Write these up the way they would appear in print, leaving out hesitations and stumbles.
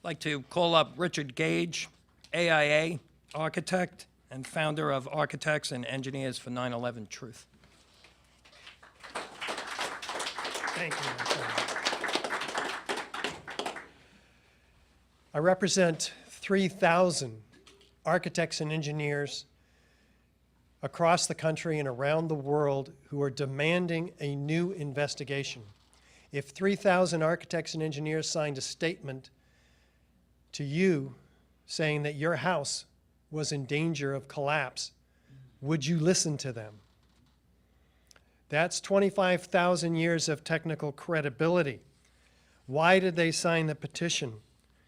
I'd like to call up Richard Gage, AIA architect and founder of Architects and Engineers for 9/11 Truth. Thank you, my friend. I represent 3,000 architects and engineers across the country and around the world who are demanding a new investigation. If 3,000 architects and engineers signed a statement to you saying that your house was in danger of collapse, would you listen to them? That's 25,000 years of technical credibility. Why did they sign the petition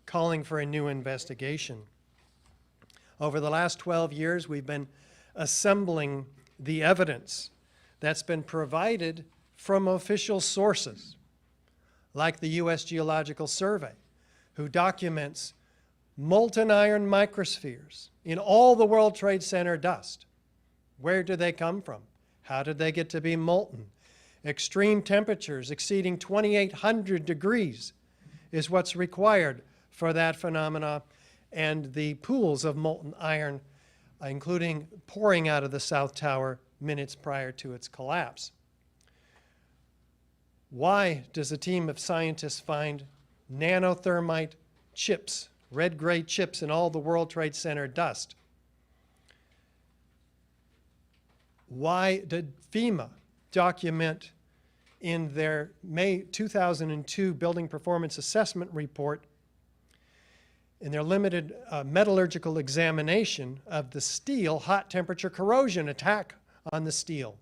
calling for a new investigation? Over the last 12 years, we've been assembling the evidence that's been provided from official sources, like the U.S. Geological Survey, who documents molten iron microspheres in all the World Trade Center dust. Where do they come from? How did they get to be molten? Extreme temperatures exceeding 2,800 degrees is what's required for that phenomena, and the pools of molten iron, including pouring out of the South Tower minutes prior to its collapse. Why does a team of scientists find nanothermite chips, red-gray chips in all the World Trade Center dust? Why did FEMA document in their May 2002 Building Performance Assessment Report, in their limited metallurgical examination of the steel, hot temperature corrosion attack on the steel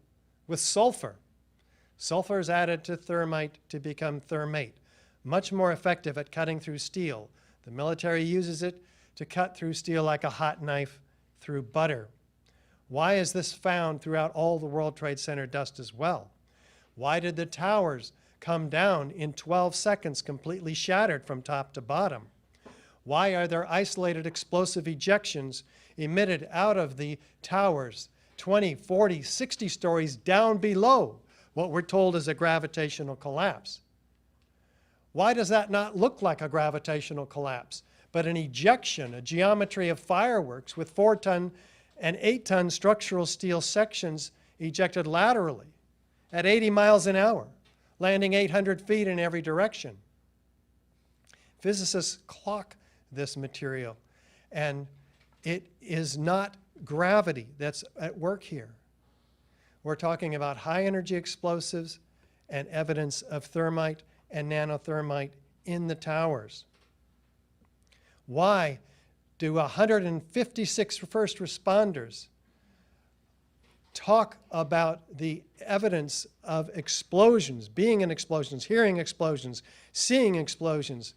with sulfur? Sulfur is added to thermite to become thermate, much more effective at cutting through steel. The military uses it to cut through steel like a hot knife through butter. Why is this found throughout all the World Trade Center dust as well? Why did the towers come down in 12 seconds completely shattered from top to bottom? Why are there isolated explosive ejections emitted out of the towers 20, 40, 60 stories down below what we're told is a gravitational collapse? Why does that not look like a gravitational collapse, but an ejection, a geometry of fireworks with 4-ton and 8-ton structural steel sections ejected laterally at 80 miles an hour, landing 800 feet in every direction? Physicists clock this material, and it is not gravity that's at work here. We're talking about high-energy explosives and evidence of thermite and nanothermite in the towers. Why do 156 first responders talk about the evidence of explosions, being in explosions, hearing explosions, seeing explosions,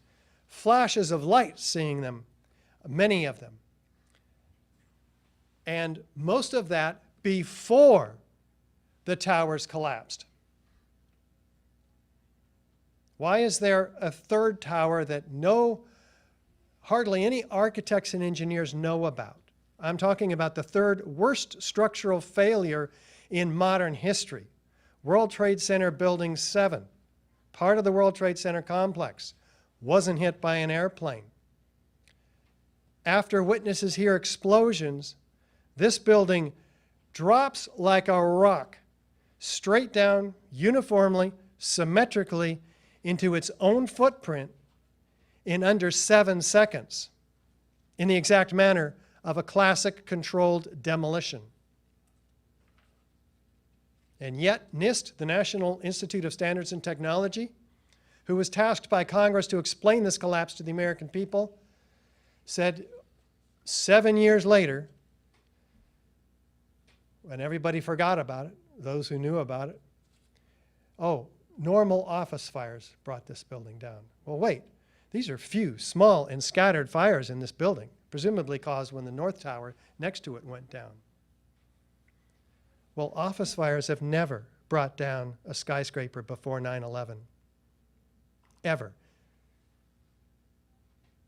flashes of light, seeing them, many of them, and most of that before the towers collapsed? Why is there a third tower that hardly any architects and engineers know about? I'm talking about the third worst structural failure in modern history. World Trade Center Building 7, part of the World Trade Center complex, wasn't hit by an airplane. After witnesses hear explosions, this building drops like a rock, straight down, uniformly, symmetrically, into its own footprint in under 7 seconds, in the exact manner of a classic controlled demolition. And yet, NIST, the National Institute of Standards and Technology, who was tasked by Congress to explain this collapse to the American people, said 7 years later, when everybody forgot about it, those who knew about it, oh, normal office fires brought this building down. Well, wait, these are few, small, and scattered fires in this building, presumably caused when the North Tower next to it went down. Well, office fires have never brought down a skyscraper before 9/11, ever.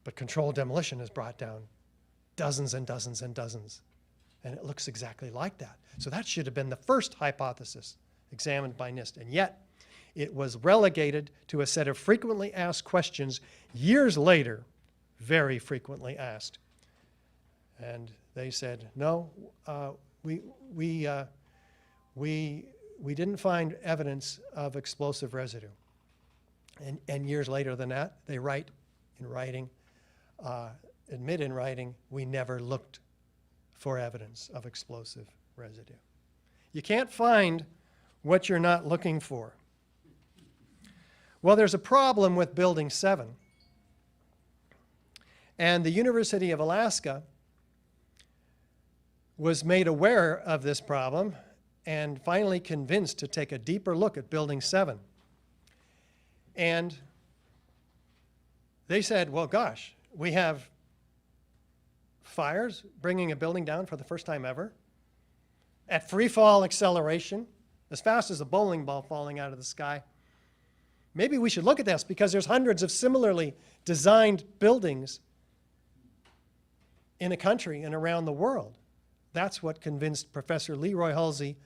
But controlled demolition has brought down dozens and dozens and dozens, and it looks exactly like that. So that should have been the first hypothesis examined by NIST, and yet it was relegated to a set of frequently asked questions years later very frequently asked. And they said, no, we didn't find evidence of explosive residue. And years later than that, they write in writing, admit in writing, we never looked for evidence of explosive residue. You can't find what you're not looking for. Well, there's a problem with Building 7. And the University of Alaska was made aware of this problem and finally convinced to take a deeper look at Building 7. And they said, well, gosh, we have fires bringing a building down for the first time ever at free fall acceleration, as fast as a bowling ball falling out of the sky. Maybe we should look at this because there's hundreds of similarly designed buildings in the country and around the world. That's what convinced Professor Leroy Halsey,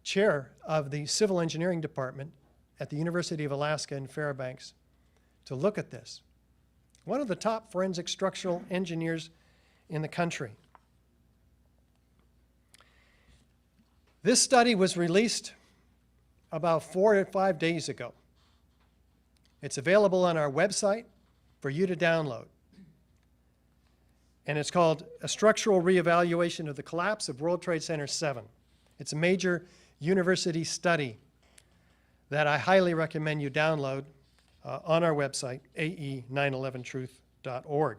chair of the Civil Engineering Department at the University of Alaska in Fairbanks, to look at this. One of the top forensic structural engineers in the country. This study was released about 4 to 5 days ago. It's available on our website for you to download. And it's called A Structural Reevaluation of the Collapse of World Trade Center 7. It's a major university study that I highly recommend you download on our website, ae911truth.org.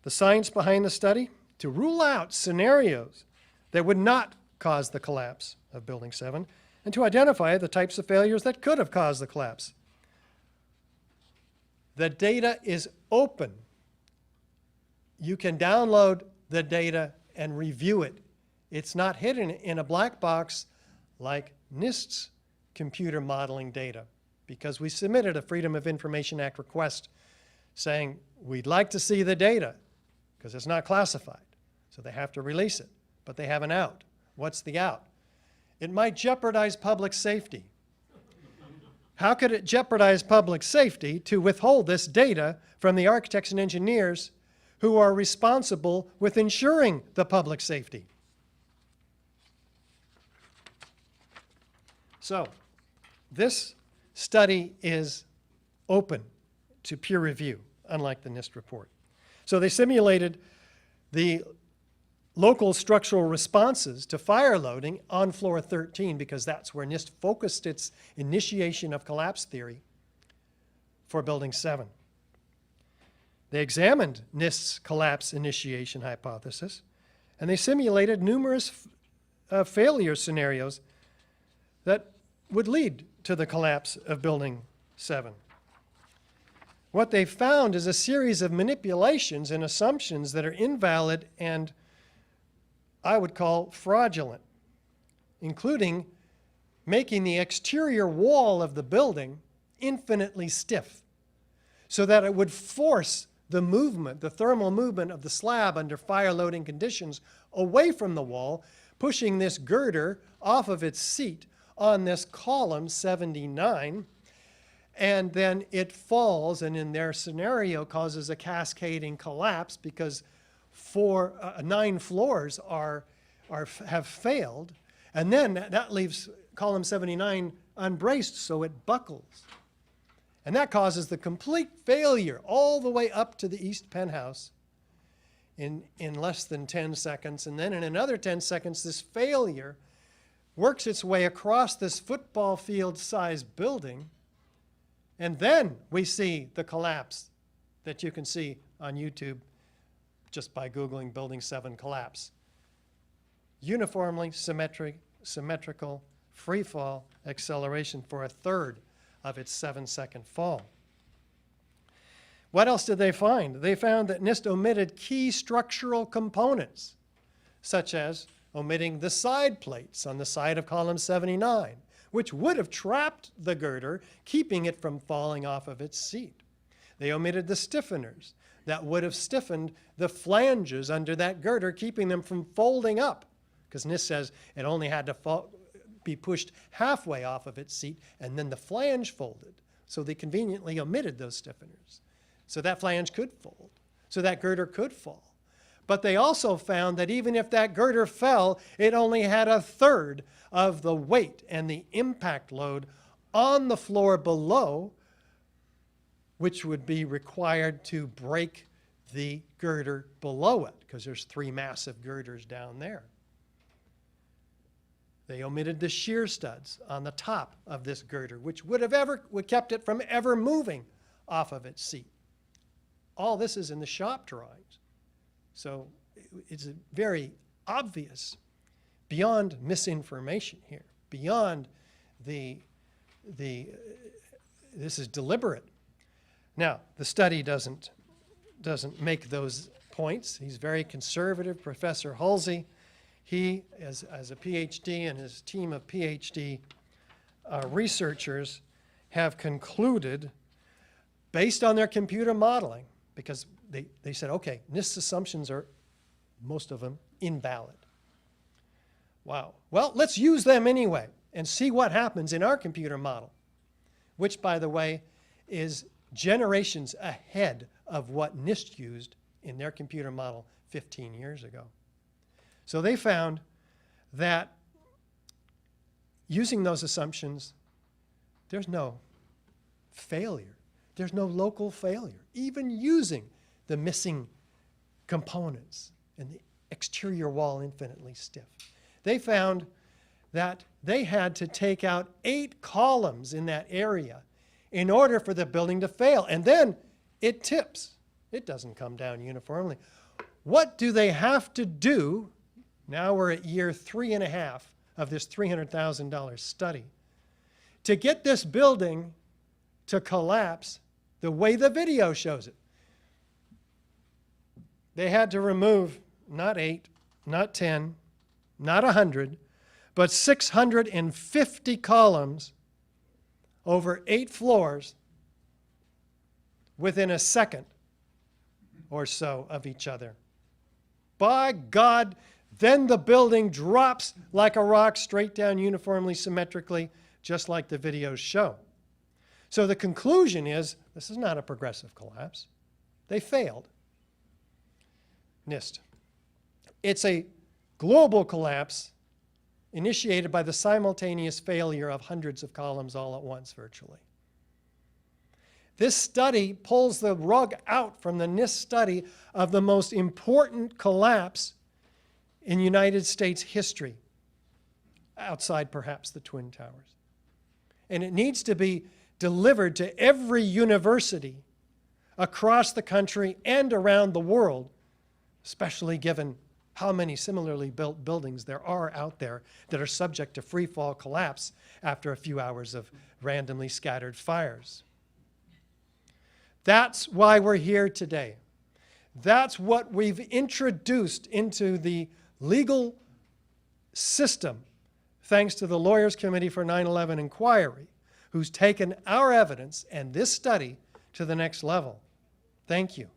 The science behind the study: to rule out scenarios that would not cause the collapse of Building 7, and to identify the types of failures that could have caused the collapse. The data is open. You can download the data and review it. It's not hidden in a black box like NIST's computer modeling data, because we submitted a Freedom of Information Act request saying we'd like to see the data because it's not classified. So they have to release it, but they have an out. What's the out? It might jeopardize public safety. How could it jeopardize public safety to withhold this data from the architects and engineers who are responsible with ensuring the public safety? So, this study is open to peer review, unlike the NIST report. So they simulated the local structural responses to fire loading on floor 13, because that's where NIST focused its initiation of collapse theory for Building 7. They examined NIST's collapse initiation hypothesis, and they simulated numerous failure scenarios that would lead to the collapse of Building 7. What they found is a series of manipulations and assumptions that are invalid and I would call fraudulent, including making the exterior wall of the building infinitely stiff so that it would force the movement, the thermal movement of the slab under fire loading conditions away from the wall, pushing this girder off of its seat on this column 79, and then it falls, and in their scenario causes a cascading collapse because 9 floors have failed, and then that leaves column 79 unbraced, so it buckles. And that causes the complete failure all the way up to the east penthouse in less than 10 seconds. And then in another 10 seconds, this failure works its way across this football field-sized building. And then we see the collapse that you can see on YouTube just by Googling Building 7 collapse. Uniformly symmetrical free fall acceleration for a third of its 7-second fall. What else did they find? They found that NIST omitted key structural components, such as omitting the side plates on the side of column 79, which would have trapped the girder, keeping it from falling off of its seat. They omitted the stiffeners that would have stiffened the flanges under that girder, keeping them from folding up, because NIST says it only had to be pushed halfway off of its seat, and then the flange folded. So they conveniently omitted those stiffeners. So that flange could fold. So that girder could fall. But they also found that even if that girder fell, it only had a third of the weight and the impact load on the floor below, which would be required to break the girder below it, because there's 3 massive girders down there. They omitted the shear studs on the top of this girder, which would kept it from ever moving off of its seat. All this is in the shop drawings. So it's very obvious, beyond misinformation here, beyond this is deliberate. Now, the study doesn't make those points. He's very conservative, Professor Halsey. He, as a PhD, and his team of PhD researchers have concluded, based on their computer modeling, because they said, okay, NIST's assumptions are, most of them, invalid. Wow. Well, let's use them anyway and see what happens in our computer model, which, by the way, is generations ahead of what NIST used in their computer model 15 years ago. So they found that using those assumptions, there's no failure. There's no local failure, even using the missing components and the exterior wall infinitely stiff. They found that they had to take out 8 columns in that area in order for the building to fail. And then it tips. It doesn't come down uniformly. What do they have to do? Now we're at year 3.5 of this $300,000 study to get this building to collapse the way the video shows it. They had to remove not 8, not 10, not 100, but 650 columns over 8 floors within a second or so of each other. By God, then the building drops like a rock straight down uniformly, symmetrically, just like the videos show. So the conclusion is, this is not a progressive collapse. They failed. NIST. It's a global collapse initiated by the simultaneous failure of hundreds of columns all at once, virtually. This study pulls the rug out from the NIST study of the most important collapse in United States history, outside perhaps the Twin Towers. And it needs to be delivered to every university across the country and around the world, especially given how many similarly built buildings there are out there that are subject to free fall collapse after a few hours of randomly scattered fires. That's why we're here today. That's what we've introduced into the legal system, thanks to the Lawyers Committee for 9/11 Inquiry, who's taken our evidence and this study to the next level. Thank you.